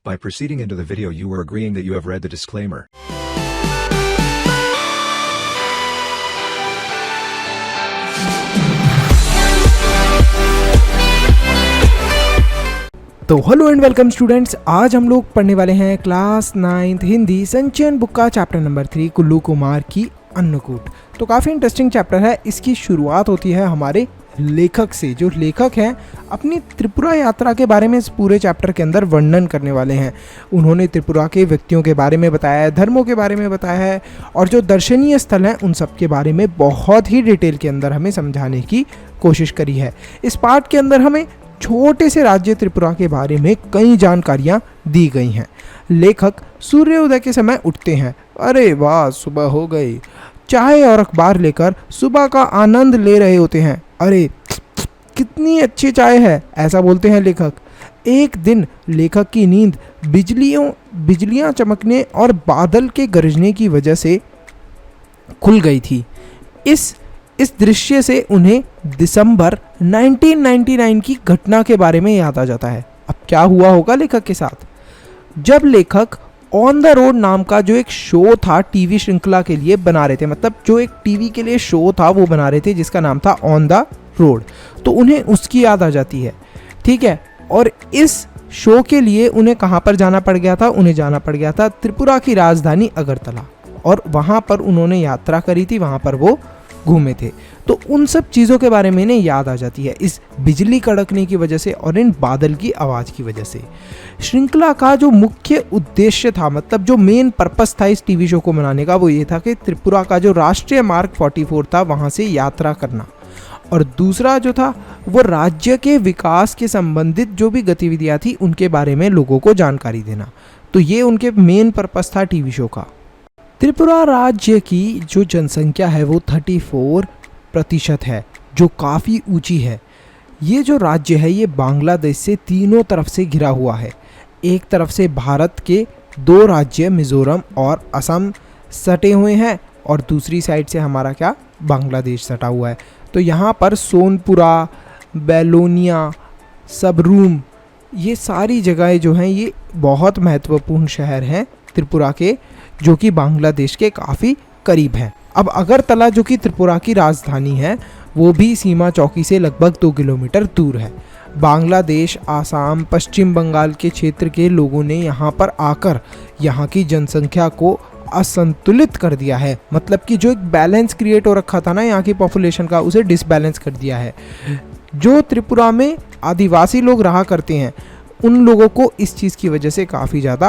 By proceeding into the video, you are agreeing that you have read the disclaimer. तो hello and welcome students, आज हम लोग पढ़ने वाले हैं क्लास 9th हिंदी संचयन बुक का चैप्टर नंबर 3 कुल्लू कुमार की अन्नकूट। तो काफ़ी इंटरेस्टिंग चैप्टर है। इसकी शुरुआत होती है हमारे लेखक से। जो लेखक हैं अपनी त्रिपुरा यात्रा के बारे में इस पूरे चैप्टर के अंदर वर्णन करने वाले हैं। उन्होंने त्रिपुरा के व्यक्तियों के बारे में बताया है, धर्मों के बारे में बताया है और जो दर्शनीय स्थल हैं उन सब के बारे में बहुत ही डिटेल के अंदर हमें समझाने की कोशिश करी है। इस पार्ट के अंदर हमें छोटे से राज्य त्रिपुरा के बारे में कई जानकारियाँ दी गई हैं। लेखक सूर्योदय के समय उठते हैं, अरे वाह सुबह हो गई, चाय और अखबार लेकर सुबह का आनंद ले रहे होते हैं। अरे कितनी अच्छी चाय है, ऐसा बोलते हैं लेखक। एक दिन लेखक की नींद बिजलियां चमकने और बादल के गरजने की वजह से खुल गई थी। इस दृश्य से उन्हें दिसंबर 1999 की घटना के बारे में याद आ जाता है। अब क्या हुआ होगा लेखक के साथ? जब लेखक ऑन द रोड नाम का जो एक शो था टीवी श्रृंखला के लिए बना रहे थे, मतलब जो एक टीवी के लिए शो था वो बना रहे थे जिसका नाम था ऑन द रोड, तो उन्हें उसकी याद आ जाती है। ठीक है, और इस शो के लिए उन्हें कहाँ पर जाना पड़ गया था? उन्हें जाना पड़ गया था त्रिपुरा की राजधानी अगरतला, और वहाँ पर उन्होंने यात्रा करी थी, वहाँ पर वो घूमे थे। तो उन सब चीज़ों के बारे में इन्हें याद आ जाती है इस बिजली कड़कने की वजह से और इन बादल की आवाज़ की वजह से। श्रृंखला का जो मुख्य उद्देश्य था, मतलब जो मेन पर्पस था इस टीवी शो को बनाने का, वो ये था कि त्रिपुरा का जो राष्ट्रीय मार्ग 44 था वहाँ से यात्रा करना, और दूसरा जो था वो राज्य के विकास के संबंधित जो भी गतिविधियाँ थी उनके बारे में लोगों को जानकारी देना। तो ये उनके मेन पर्पस था टीवी शो का। त्रिपुरा राज्य की जो जनसंख्या है वो 34% है, जो काफ़ी ऊंची है। ये जो राज्य है ये बांग्लादेश से तीनों तरफ से घिरा हुआ है। एक तरफ से भारत के 2 राज्य मिजोरम और असम सटे हुए हैं, और दूसरी साइड से हमारा क्या, बांग्लादेश सटा हुआ है। तो यहाँ पर सोनपुरा, बेलोनिया, सबरूम, ये सारी जगहें जो हैं ये बहुत महत्वपूर्ण शहर हैं त्रिपुरा के, जो कि बांग्लादेश के काफ़ी करीब हैं। अब अगरतला जो कि त्रिपुरा की राजधानी है वो भी सीमा चौकी से लगभग 2 किलोमीटर दूर है। बांग्लादेश, आसाम, पश्चिम बंगाल के क्षेत्र के लोगों ने यहाँ पर आकर यहाँ की जनसंख्या को असंतुलित कर दिया है, मतलब कि जो एक बैलेंस क्रिएट हो रखा था ना यहाँ की पॉपुलेशन का, उसे डिसबैलेंस कर दिया है। जो त्रिपुरा में आदिवासी लोग रहा करते हैं उन लोगों को इस चीज़ की वजह से काफ़ी ज़्यादा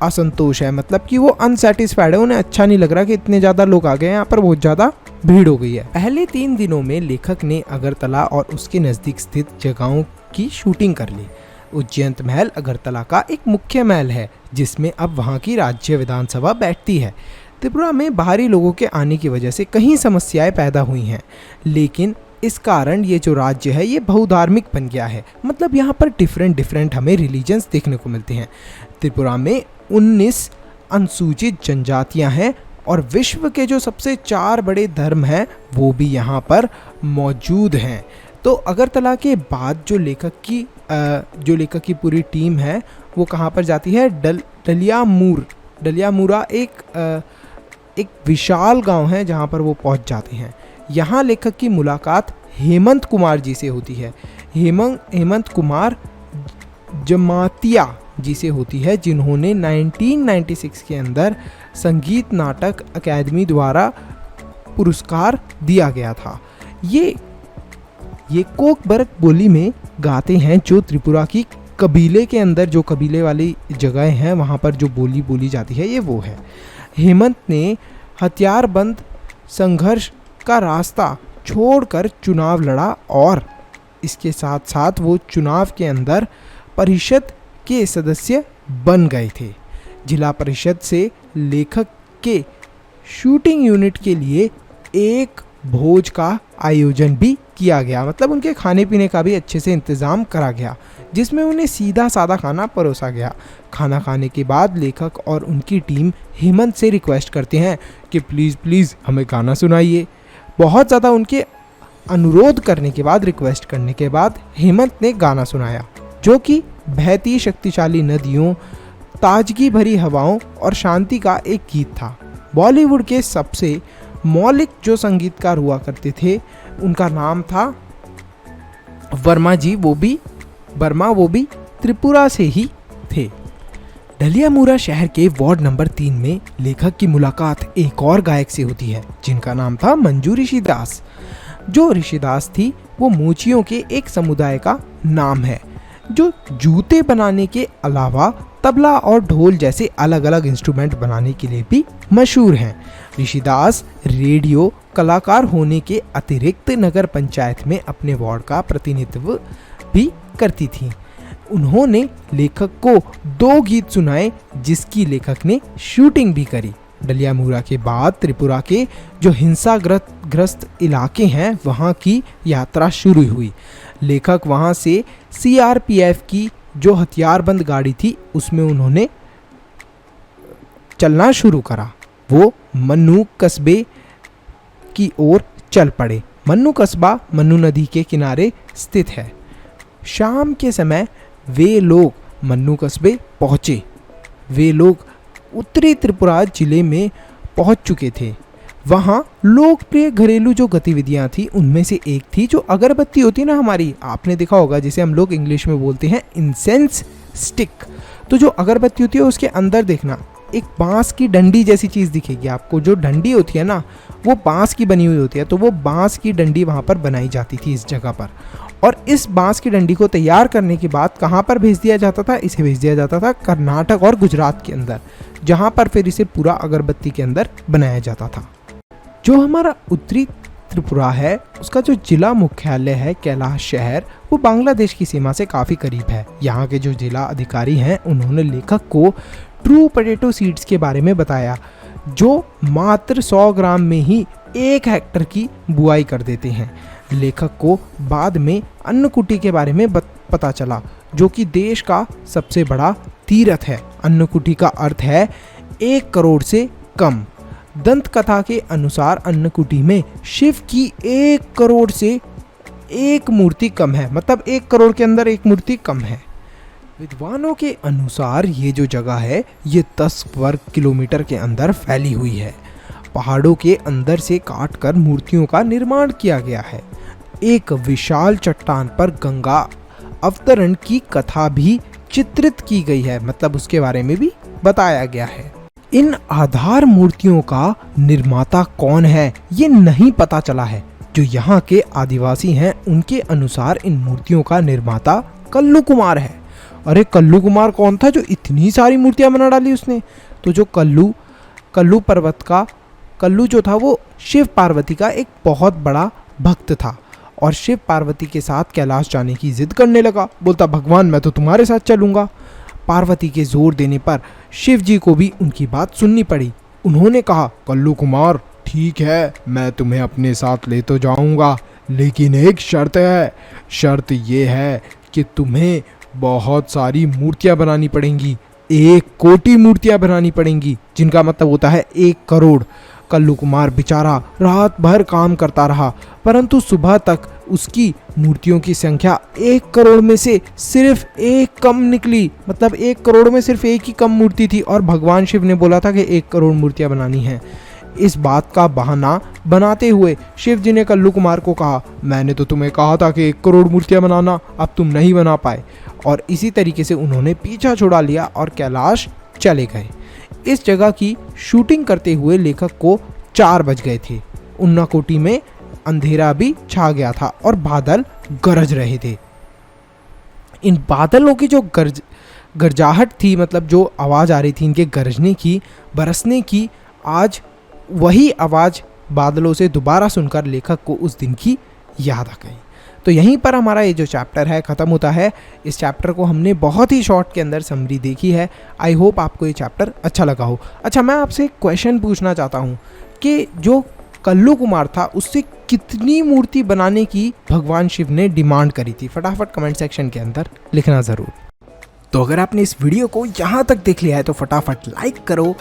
असंतोष है, मतलब कि वो अनसेटिस्फाइड है, उन्हें अच्छा नहीं लग रहा कि इतने ज़्यादा लोग आ गए हैं, यहाँ पर बहुत ज़्यादा भीड़ हो गई है। पहले 3 दिनों में लेखक ने अगरतला और उसके नज़दीक स्थित जगहों की शूटिंग कर ली। उज्जैन महल अगरतला का एक मुख्य महल है जिसमें अब वहाँ की राज्य विधानसभा बैठती है। त्रिपुरा में बाहरी लोगों के आने की वजह से कई समस्याएं पैदा हुई हैं, लेकिन इस कारण ये जो राज्य है ये बहुधार्मिक बन गया है, मतलब यहाँ पर डिफरेंट हमें रिलीजन्स देखने को मिलते हैं। त्रिपुरा में 19 अनुसूचित जनजातियाँ हैं और विश्व के जो सबसे 4 बड़े धर्म हैं वो भी यहाँ पर मौजूद हैं। तो अगरतला के बाद जो लेखक की पूरी टीम है वो कहाँ पर जाती है? डलियामुरा एक विशाल गांव है जहाँ पर वो पहुँच जाते हैं। यहाँ लेखक की मुलाकात हेमंत कुमार जी से होती है। हेमंत कुमार जमातिया जी से होती है, जिन्होंने 1996 के अंदर संगीत नाटक अकादमी द्वारा पुरस्कार दिया गया था। ये कोकबरक बोली में गाते हैं, जो त्रिपुरा की कबीले के अंदर जो कबीले वाली जगह हैं वहाँ पर जो बोली बोली जाती है ये वो है। हेमंत ने हथियारबंद संघर्ष का रास्ता छोड़कर चुनाव लड़ा और इसके साथ साथ वो चुनाव के अंदर परिषद के सदस्य बन गए थे। जिला परिषद से लेखक के शूटिंग यूनिट के लिए एक भोज का आयोजन भी किया गया, मतलब उनके खाने पीने का भी अच्छे से इंतज़ाम करा गया, जिसमें उन्हें सीधा सादा खाना परोसा गया। खाना खाने के बाद लेखक और उनकी टीम हेमंत से रिक्वेस्ट करते हैं कि प्लीज़ हमें गाना सुनाइए। बहुत ज़्यादा उनके अनुरोध करने के बाद, रिक्वेस्ट करने के बाद हेमंत ने गाना सुनाया, जो कि बहती शक्तिशाली नदियों ताजगी भरी हवाओं और शांति का एक गीत था। बॉलीवुड के सबसे मौलिक जो संगीतकार हुआ करते थे उनका नाम था वर्मा जी, वो भी त्रिपुरा से ही थे। ढलियामुरा शहर के वार्ड नंबर 3 में लेखक की मुलाकात एक और गायक से होती है जिनका नाम था मंजू ऋषिदास। जो ऋषिदास थी वो मोचियों के एक समुदाय का नाम है जो जूते बनाने के अलावा तबला और ढोल जैसे अलग अलग इंस्ट्रूमेंट बनाने के लिए भी मशहूर हैं। ऋषिदास रेडियो कलाकार होने के अतिरिक्त नगर पंचायत में अपने वार्ड का प्रतिनिधित्व भी करती थी। उन्होंने लेखक को 2 गीत सुनाए जिसकी लेखक ने शूटिंग भी करी। डलियामुरा के बाद त्रिपुरा के जो हिंसाग्रस्त इलाके हैं वहाँ की यात्रा शुरू हुई। लेखक वहाँ से CRPF की जो हथियारबंद गाड़ी थी उसमें उन्होंने चलना शुरू करा। वो मन्नू कस्बे की ओर चल पड़े। मन्नू कस्बा मन्नू नदी के किनारे स्थित है। शाम के समय वे लोग मन्नू कस्बे पहुँचे। वे लोग उत्तरी त्रिपुरा जिले में पहुंच चुके थे। वहाँ लोकप्रिय घरेलू जो गतिविधियाँ थी उनमें से एक थी जो अगरबत्ती होती ना हमारी, आपने देखा होगा जिसे हम लोग इंग्लिश में बोलते हैं इंसेंस स्टिक। तो जो अगरबत्ती होती है उसके अंदर देखना एक बांस की डंडी जैसी चीज़ दिखेगी आपको। जो डंडी होती है ना वो बांस की बनी हुई होती है, तो वो बांस की डंडी वहाँ पर बनाई जाती थी इस जगह पर। और इस बांस की डंडी को तैयार करने के बाद कहाँ पर भेज दिया जाता था? इसे भेज दिया जाता था कर्नाटक और गुजरात के अंदर, जहाँ पर फिर इसे पूरा अगरबत्ती के अंदर बनाया जाता था। जो हमारा उत्तरी त्रिपुरा है उसका जो जिला मुख्यालय है कैलाश शहर, वो बांग्लादेश की सीमा से काफ़ी करीब है। यहाँ के जो जिला अधिकारी हैं उन्होंने लेखक को ट्रू पोटैटो सीड्स के बारे में बताया जो मात्र 100 ग्राम में ही 1 हेक्टर की बुआई कर देते हैं। लेखक को बाद में अन्नकूटी के बारे में पता चला जो कि देश का सबसे बड़ा तीर्थ है। अन्नकूटी का अर्थ है 1 करोड़ से कम। दंत कथा के अनुसार अन्नकूटी में शिव की 1 करोड़ से 1 मूर्ति कम है, मतलब 1 करोड़ के अंदर 1 मूर्ति कम है। विद्वानों के अनुसार ये जो जगह है ये 10 वर्ग किलोमीटर के अंदर फैली हुई है। पहाड़ों के अंदर से काटकर मूर्तियों का निर्माण किया गया है। एक विशाल चट्टान पर गंगा अवतरण की कथा भी चित्रित की गई है, मतलब उसके बारे में भी बताया गया है। इन आधार मूर्तियों का निर्माता कौन है ये नहीं पता चला है। जो यहाँ के आदिवासी हैं उनके अनुसार इन मूर्तियों का निर्माता कल्लू कुमार है। अरे कल्लू कुमार कौन था जो इतनी सारी मूर्तियां बना डाली उसने? तो जो कल्लू पर्वत का कल्लू जो था वो शिव पार्वती का एक बहुत बड़ा भक्त था और शिव पार्वती के साथ कैलाश जाने की जिद करने लगा। बोलता भगवान मैं तो तुम्हारे साथ चलूंगा। पार्वती के जोर देने पर शिव जी को भी उनकी बात सुननी पड़ी। उन्होंने कहा कल्लू कुमार ठीक है मैं तुम्हें अपने साथ ले तो जाऊंगा, लेकिन एक शर्त है। शर्त ये है कि तुम्हें बहुत सारी मूर्तियां बनानी पड़ेंगी, 1 कोटि मूर्तियां बनानी पड़ेंगी, जिनका मतलब होता है 1 करोड़। कल्लू कुमार बेचारा रात भर काम करता रहा, परंतु सुबह तक उसकी मूर्तियों की संख्या 1 करोड़ में से सिर्फ 1 कम निकली। मतलब 1 करोड़ में सिर्फ 1 ही कम मूर्ति थी और भगवान शिव ने बोला था कि 1 करोड़ मूर्तियां बनानी हैं। इस बात का बहाना बनाते हुए शिव जी ने कल्लू कुमार को कहा मैंने तो तुम्हें कहा था कि 1 करोड़ मूर्तियां बनाना, अब तुम नहीं बना पाए। और इसी तरीके से उन्होंने पीछा छुड़ा लिया और कैलाश चले गए। इस जगह की शूटिंग करते हुए लेखक को 4 बज गए थे। उन्नाकोटी में अंधेरा भी छा गया था और बादल गरज रहे थे। इन बादलों की जो गरजाहट थी, मतलब जो आवाज़ आ रही थी इनके गरजने की, बरसने की, आज वही आवाज़ बादलों से दोबारा सुनकर लेखक को उस दिन की याद आ गई। तो यहीं पर हमारा ये जो चैप्टर है ख़त्म होता है। इस चैप्टर को हमने बहुत ही शॉर्ट के अंदर समरी देखी है। आई होप आपको ये चैप्टर अच्छा लगा हो। अच्छा, मैं आपसे एक क्वेश्चन पूछना चाहता हूँ कि जो कल्लू कुमार था उससे कितनी मूर्ति बनाने की भगवान शिव ने डिमांड करी थी? फटाफट कमेंट सेक्शन के अंदर लिखना ज़रूर। तो अगर आपने इस वीडियो को यहाँ तक देख लिया है तो फटाफट लाइक करो,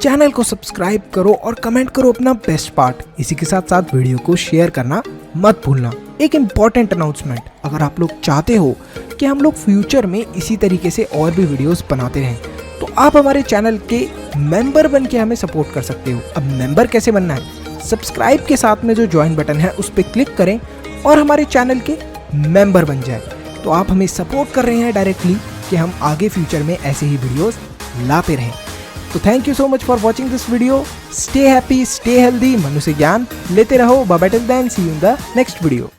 चैनल को सब्सक्राइब करो और कमेंट करो अपना बेस्ट पार्ट। इसी के साथ साथ वीडियो को शेयर करना मत भूलना। एक इम्पॉर्टेंट अनाउंसमेंट, अगर आप लोग चाहते हो कि हम लोग फ्यूचर में इसी तरीके से और भी वीडियोस बनाते रहें तो आप हमारे चैनल के मेंबर बन के हमें सपोर्ट कर सकते हो। अब मेंबर कैसे बनना है, सब्सक्राइब के साथ में जो ज्वाइन बटन है उस पर क्लिक करें और हमारे चैनल के मेंबर बन जाए। तो आप हमें सपोर्ट कर रहे हैं डायरेक्टली कि हम आगे फ्यूचर में ऐसे ही वीडियोस लाते रहें। तो thank you so much for watching this video. Stay happy, stay healthy, मनुष्य ज्ञान लेते रहो। Bye bye till then, see you in the next video.